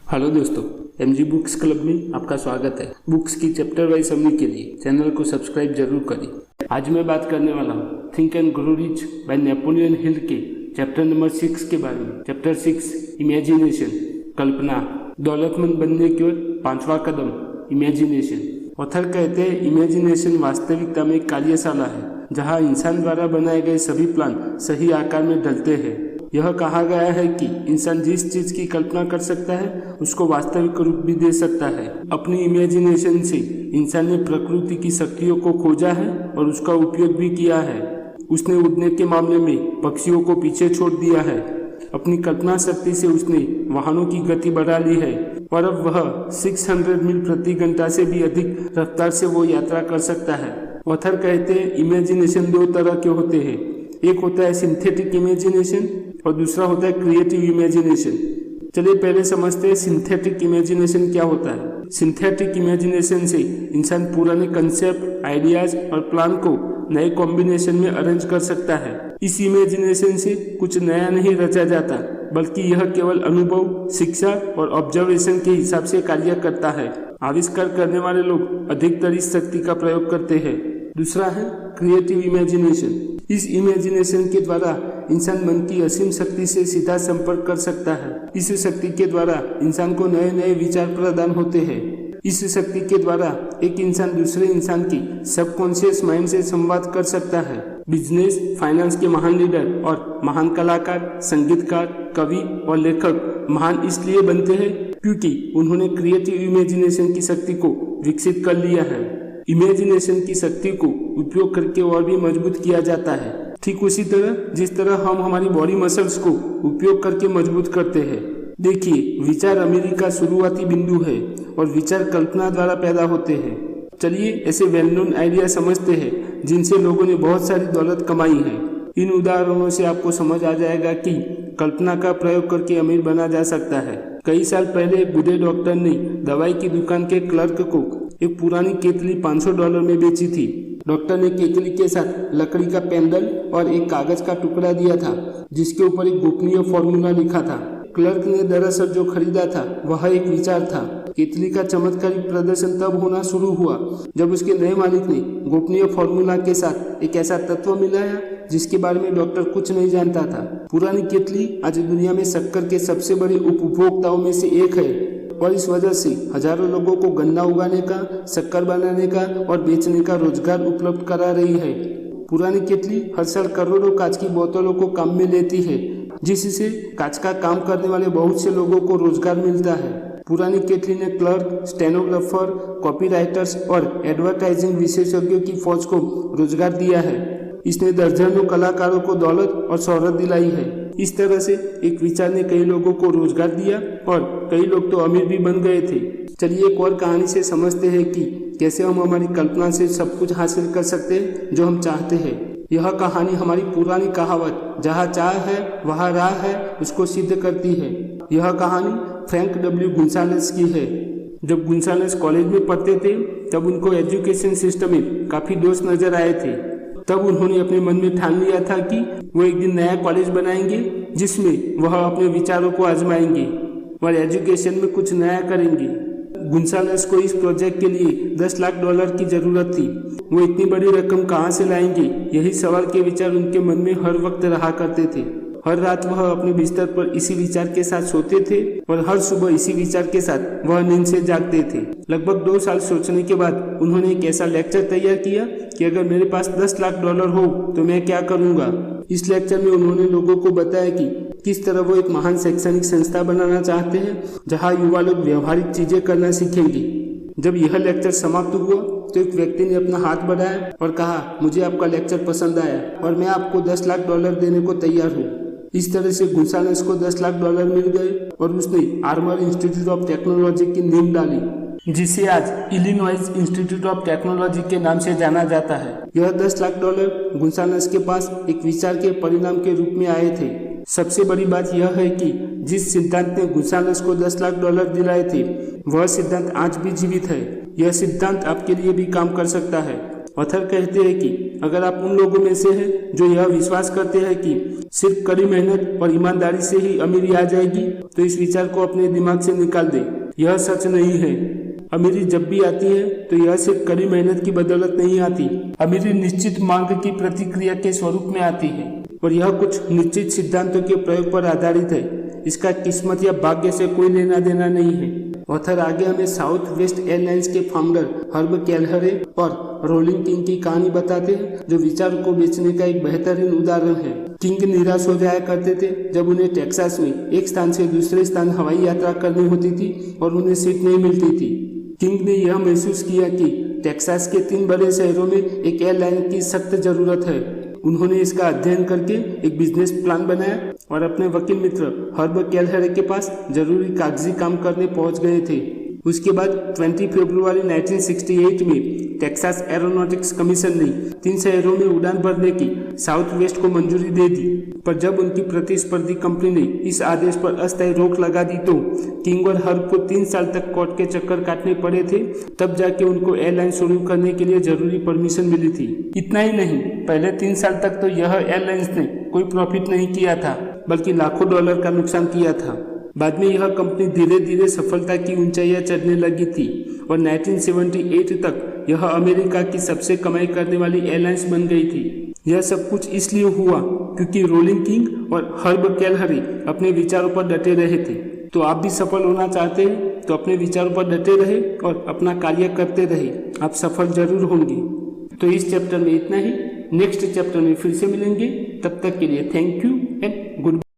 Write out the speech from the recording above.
Hello दोस्तों, MG books club में आपका स्वागत है। बुक्स की चैप्टर वाइज समझने के लिए चैनल को सब्सक्राइब जरूर करें। आज मैं बात करने वाला हूँ think and grow rich by Napoleon Hill के चैप्टर नंबर 6 के बारे में। चैप्टर 6 इमेजिनेशन, कल्पना, दौलतमंद बनने की ओर 5वां कदम इमेजिनेशन। ऑथर कहते हैं इमेजिनेशन वास्तविकता में एक कार्यशाला है जहाँ इंसान द्वारा बनाए गए सभी प्लान सही आकार में ढलते हैं। यह कहा गया है कि इंसान जिस चीज की कल्पना कर सकता है उसको वास्तविक रूप भी दे सकता है। अपनी इमेजिनेशन से इंसान ने प्रकृति की शक्तियों को खोजा है और उसका उपयोग भी किया है। उसने उड़ने के मामले में पक्षियों को पीछे छोड़ दिया है। अपनी कल्पना शक्ति से उसने वाहनों की गति बढ़ा ली है और अब वह 600 मील प्रति घंटा से भी अधिक रफ्तार से वो यात्रा कर सकता है। ऑथर कहते हैं इमेजिनेशन दो तरह के होते हैं, एक होता है सिंथेटिक इमेजिनेशन और दूसरा होता है क्रिएटिव इमेजिनेशन। चलिए पहले समझते हैं सिंथेटिक इमेजिनेशन क्या होता है। सिंथेटिक इमेजिनेशन से इंसान पुराने कंसेप्ट, आइडियाज और प्लान को नए कॉम्बिनेशन में अरेंज कर सकता है। इस इमेजिनेशन से कुछ नया नहीं रचा जाता, बल्कि यह केवल अनुभव, शिक्षा और ऑब्जर्वेशन के हिसाब से कार्य करता है। आविष्कार करने वाले लोग अधिकतर इस शक्ति का प्रयोग करते हैं। दूसरा है क्रिएटिव इमेजिनेशन। इस इमेजिनेशन के द्वारा इंसान मन की असीम शक्ति से सीधा संपर्क कर सकता है। इस शक्ति के द्वारा इंसान को नए नए विचार प्रदान होते हैं। इस शक्ति के द्वारा एक इंसान दूसरे इंसान की सबकॉन्शियस माइंड से संवाद कर सकता है। बिजनेस, फाइनेंस के महान लीडर और महान कलाकार, संगीतकार, कवि और लेखक महान इसलिए बनते हैं क्योंकि उन्होंने क्रिएटिव इमेजिनेशन की शक्ति को विकसित कर लिया है। इमेजिनेशन की शक्ति को उपयोग करके और भी मजबूत किया जाता है। ठीक उसी तरह जिस तरह हम हमारी बॉडी मसल्स को उपयोग करके मजबूत करते हैं। देखिए, विचार अमीरी का शुरुआती बिंदु है और विचार कल्पना द्वारा पैदा होते हैं। चलिए ऐसे वेल नोन आइडिया समझते हैं जिनसे लोगों ने बहुत सारी दौलत कमाई है। इन उदाहरणों से आपको समझ आ जाएगा कि कल्पना का प्रयोग करके अमीर बना जा सकता है। कई साल पहले एक बूढ़े डॉक्टर ने दवाई की दुकान के क्लर्क को एक पुरानी केतली $500 में बेची थी। डॉक्टर ने केतली के साथ लकड़ी का पेंडल और एक कागज का टुकड़ा दिया था जिसके ऊपर एक गोपनीय फॉर्मूला लिखा था। क्लर्क ने दरअसल जो खरीदा था वह एक विचार था। केतली का चमत्कारिक प्रदर्शन तब होना शुरू हुआ जब उसके नए मालिक ने गोपनीय फॉर्मूला के साथ एक ऐसा तत्व मिलाया जिसके बारे में डॉक्टर कुछ नहीं जानता था। पुरानी केतली आज दुनिया में शक्कर के सबसे बड़े उपभोक्ताओं में से एक है और इस वजह से हजारों लोगों को गन्ना उगाने का, शक्कर बनाने का और बेचने का रोजगार उपलब्ध करा रही है। पुरानी केतली हर साल करोड़ों कांच की बोतलों को काम में लेती है, जिससे कांच का काम करने वाले बहुत से लोगों को रोजगार मिलता है। पुरानी केतली ने क्लर्क, स्टेनोग्राफर, कॉपीराइटर्स और एडवर्टाइजिंग विशेषज्ञों की फौज को रोजगार दिया है। इसने दर्जनों कलाकारों को दौलत और शोहरत दिलाई है। इस तरह से एक विचार ने कई लोगों को रोजगार दिया और कई लोग तो अमीर भी बन गए थे। चलिए एक और कहानी से समझते हैं कि कैसे हम हमारी कल्पना से सब कुछ हासिल कर सकते हैं जो हम चाहते हैं। यह कहानी हमारी पुरानी कहावत जहाँ चाह है वहाँ राह है उसको सिद्ध करती है। यह कहानी फ्रैंक डब्ल्यू गुंसालेस की है। जब गुंसालेस कॉलेज में पढ़ते थे तब उनको एजुकेशन सिस्टम में काफी दोस्त नजर आए थे। तब उन्होंने अपने मन में ठान लिया था कि वो एक दिन नया कॉलेज बनाएंगे जिसमें वह अपने विचारों को आजमाएंगे और एजुकेशन में कुछ नया करेंगे। गुंसालेस को इस प्रोजेक्ट के लिए $10 लाख की जरूरत थी। वो इतनी बड़ी रकम कहाँ से लाएंगे, यही सवाल के विचार उनके मन में हर वक्त रहा करते थे। हर रात वह अपने बिस्तर पर इसी विचार के साथ सोते थे और हर सुबह इसी विचार के साथ वह नींद से जागते थे। लगभग 2 साल सोचने के बाद उन्होंने एक ऐसा लेक्चर तैयार किया कि अगर मेरे पास $10 लाख हो तो मैं क्या करूंगा। इस लेक्चर में उन्होंने लोगों को बताया कि किस तरह वो एक महान शैक्षणिक संस्था बनाना चाहते हैं जहाँ युवा लोग व्यवहारिक चीजें करना सीखेंगे। जब यह लेक्चर समाप्त हुआ तो एक व्यक्ति ने अपना हाथ बढ़ाया और कहा, मुझे आपका लेक्चर पसंद आया और मैं आपको $10 लाख देने को तैयार हूँ। इस तरह से गुंसालेस को $10 लाख मिल गए और उसने आर्मर इंस्टीट्यूट ऑफ टेक्नोलॉजी की नींव डाली जिसे आज इलिनॉइस इंस्टीट्यूट ऑफ टेक्नोलॉजी के नाम से जाना जाता है। यह $10 लाख गुंसालेस के पास एक विचार के परिणाम के रूप में आए थे। सबसे बड़ी बात यह है कि जिस सिद्धांत ने गुंसालेस को $10 लाख दिलाए थे वह सिद्धांत आज भी जीवित है। यह सिद्धांत आपके लिए भी काम कर सकता है ऑथर कहते हैं कि अगर आप उन लोगों में से हैं जो यह विश्वास करते हैं कि सिर्फ कड़ी मेहनत और ईमानदारी से ही अमीरी आ जाएगी, तो इस विचार को अपने दिमाग से निकाल दें। यह सच नहीं है। अमीरी जब भी आती है तो यह सिर्फ कड़ी मेहनत की बदौलत नहीं आती। अमीरी निश्चित मांग की प्रतिक्रिया के स्वरूप में आती है और यह कुछ निश्चित सिद्धांतों के प्रयोग पर आधारित है। इसका किस्मत या भाग्य से कोई लेना देना नहीं है। ऑथर आगे हमें साउथ वेस्ट एयरलाइंस के फाउंडर हर्ब कैलहरे और रोलिंग किंग की कहानी बताते हैं, जो विचार को बेचने का एक बेहतरीन उदाहरण है। किंग निराश हो जाया करते थे जब उन्हें टेक्सास में एक स्थान से दूसरे स्थान हवाई यात्रा करनी होती थी और उन्हें सीट नहीं मिलती थी। किंग ने यह महसूस किया कि टेक्सास के 3 बड़े शहरों में एक एयरलाइन की सख्त जरूरत है। उन्होंने इसका अध्ययन करके एक बिजनेस प्लान बनाया और अपने वकील मित्र हर्ब कैलहरे के पास जरूरी कागजी काम करने पहुंच गए थे। उसके बाद 20 फरवरी 1968 में टेक्सास एरोनॉटिक्स कमीशन ने 3 शहरों में उड़ान भरने की साउथ वेस्ट को मंजूरी दे दी, पर जब उनकी प्रतिस्पर्धी कंपनी ने इस आदेश पर अस्थायी रोक लगा दी तो किंग और हर्ब को 3 साल तक कोर्ट के चक्कर काटने पड़े थे। तब जाके उनको एयरलाइन शुरू करने के लिए जरूरी परमिशन मिली थी। इतना ही नहीं, पहले 3 साल तक तो यह एयरलाइंस ने कोई प्रॉफिट नहीं किया था, बल्कि लाखों डॉलर का नुकसान किया था। बाद में यह कंपनी धीरे धीरे सफलता की ऊंचाइयां चढ़ने लगी थी और 1978 तक यह अमेरिका की सबसे कमाई करने वाली एयरलाइंस बन गई थी। यह सब कुछ इसलिए हुआ क्योंकि रोलिंग किंग और हर्ब कैलहरे अपने विचारों पर डटे रहे थे। तो आप भी सफल होना चाहते हैं तो अपने विचारों पर डटे रहे और अपना कार्य करते रहे, आप सफल जरूर होंगे। तो इस चैप्टर में इतना ही। नेक्स्ट चैप्टर में फिर से मिलेंगे। तब तक के लिए थैंक यू एंड गुड।